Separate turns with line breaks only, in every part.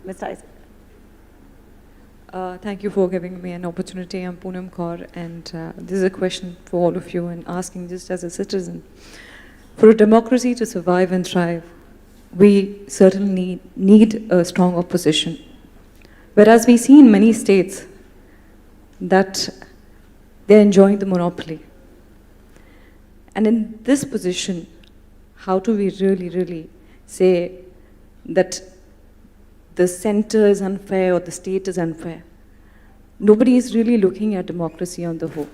Mr. Isaac.
Thank you for giving me an opportunity. I'm Poonam Kaur, and this is a question for all of you and asking just as a citizen. For a democracy to survive and thrive, we certainly need a strong opposition. Whereas we see in many states that they're enjoying the monopoly. And in this position, how do we really say that the center is unfair or the state is unfair? Nobody is really looking at democracy on the whole.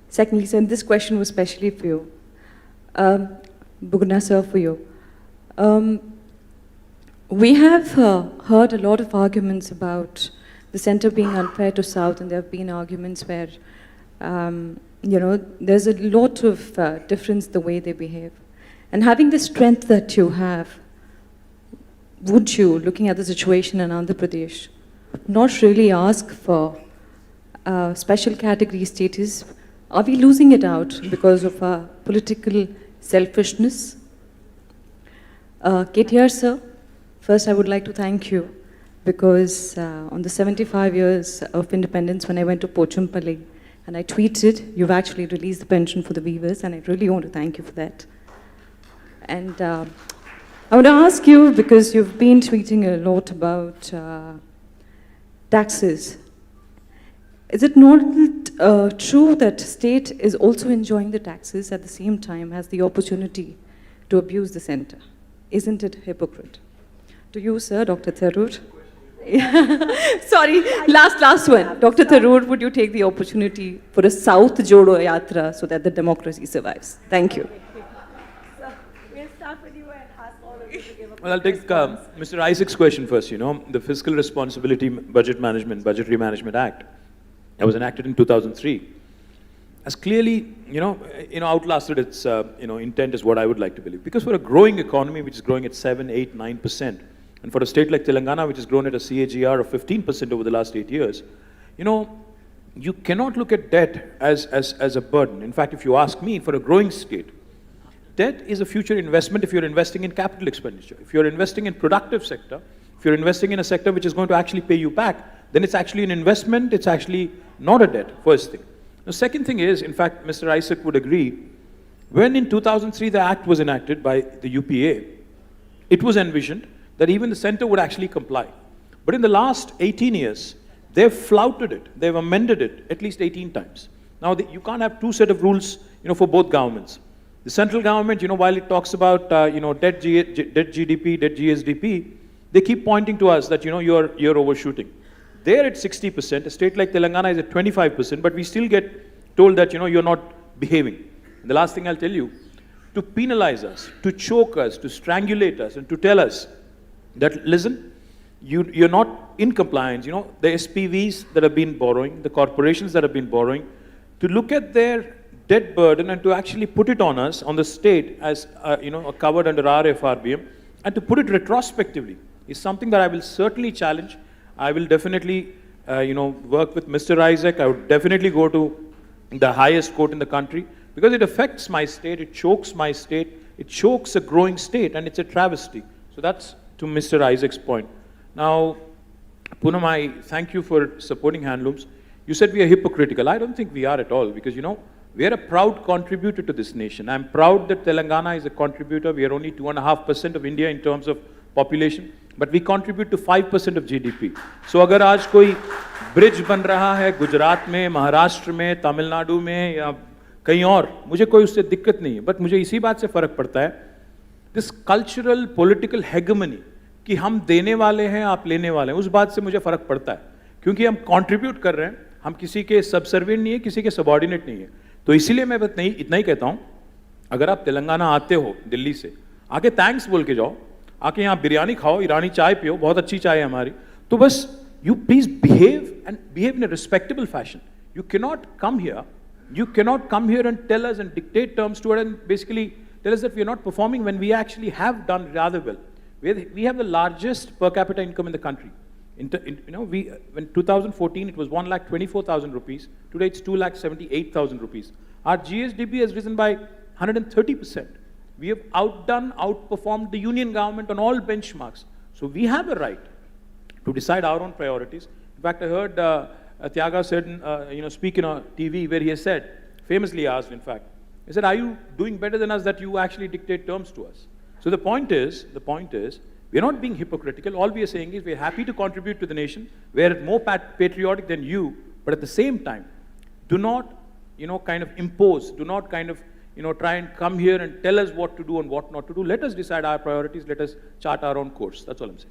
Secondly, so this question was specially for you. Bugna sir, for you. We have heard a lot of arguments about the center being unfair to South, and there have been arguments where, there's a lot of difference the way they behave. And having the strength that you have, would you, looking at the situation in Andhra Pradesh, not really ask for special category status? Are we losing it out because of our political selfishness? KTR sir, first I would like to thank you because on the 75 years of independence, when I went to Pochampally and I tweeted, you've actually released the pension for the weavers, and I really want to thank you for that. And I want to ask you, because you've been tweeting a lot about taxes, is it not true that state is also enjoying the taxes at the same time has the opportunity to abuse the center? Isn't it hypocrite? To you, sir, Dr. Tharoor. Sorry, last one. Dr. Tharoor, would you take the opportunity for a South Jodo Yatra so that the democracy survives? Thank you.
So, we'll start with you and ask all of you to give a
Well, I'll take Mr. Isaac's question first. The Fiscal Responsibility Budgetary Management Act that was enacted in 2003 has clearly, outlasted its, intent is what I would like to believe. Because for a growing economy, which is growing at 7, 8, 9%, and for a state like Telangana, which has grown at a CAGR of 15% over the last 8 years, you cannot look at debt as a burden. In fact, if you ask me, for a growing state, debt is a future investment if you're investing in capital expenditure. If you're investing in productive sector, if you're investing in a sector which is going to actually pay you back, then it's actually an investment, it's actually not a debt, first thing. The second thing is, in fact, Mr. Isaac would agree, when in 2003 the act was enacted by the UPA, it was envisioned that even the center would actually comply. But in the last 18 years, they've flouted it, they've amended it at least 18 times. Now, you can't have two set of rules, for both governments. The central government, while it talks about, debt GDP, debt GSDP, they keep pointing to us that, you're overshooting. They're at 60%, a state like Telangana is at 25%, but we still get told that, you're not behaving. And the last thing I'll tell you, to penalize us, to choke us, to strangulate us, and to tell us that, listen, you're not in compliance, the SPVs that have been borrowing, the corporations that have been borrowing, to look at their debt burden and to actually put it on us, on the state, as, covered under our FRBM, and to put it retrospectively, is something that I will certainly challenge. I will definitely, work with Mr. Isaac. I would definitely go to the highest court in the country, because it affects my state, it chokes my state, it chokes a growing state, and it's a travesty. So that's to Mr. Isaac's point. Now, Poonam, I thank you for supporting handlooms. You said we are hypocritical. I don't think we are at all, because, we are a proud contributor to this nation. I'm proud that Telangana is a contributor. We are only 2.5% of India in terms of population, but we contribute to 5% of GDP. So अगर आज कोई bridge बन रहा है गुजरात में, महाराष्ट्र में, तमिलनाडु में या कहीं और, मुझे कोई उससे दिक्कत नहीं है, बट मुझे इसी बात से फर्क पड़ता है, this cultural political hegemony, कि हम देने वाले हैं, आप लेने वाले हैं, उस बात से मुझे फर्क पड़ता है, क्योंकि हम contribute कर रहे हैं, हम किसी के subservient नहीं है, किसी के subordinate नहीं है, तो इसीलिए मैं इतना ही कहता हूँ, अगर आप तेलंगाना आते हो दिल्ली से, आके thanks बोल के जाओ, आके यहाँ बिरयानी खाओ, ईरानी चाय पियो, बहुत अच्छी चाय है हमारी, तो बस you please behave in a respectable fashion. You cannot come here and tell us and dictate terms to us and basically tell us that we are not performing when we actually have done rather well. We have the largest per capita income in the country. When 2014 it was 1,24,000 rupees. Today it's 2,78,000 rupees. Our GSDP has risen by 130%. We have outperformed the union government on all benchmarks. So we have a right to decide our own priorities. In fact, I heard Tyaga said, speak in a TV where he has said, famously asked, in fact, he said, are you doing better than us that you actually dictate terms to us? So the point is, we're not being hypocritical. All we are saying is we're happy to contribute to the nation. We're more patriotic than you, but at the same time, do not, kind of impose, do not kind of, try and come here and tell us what to do and what not to do. Let us decide our priorities. Let us chart our own course. That's all I'm saying.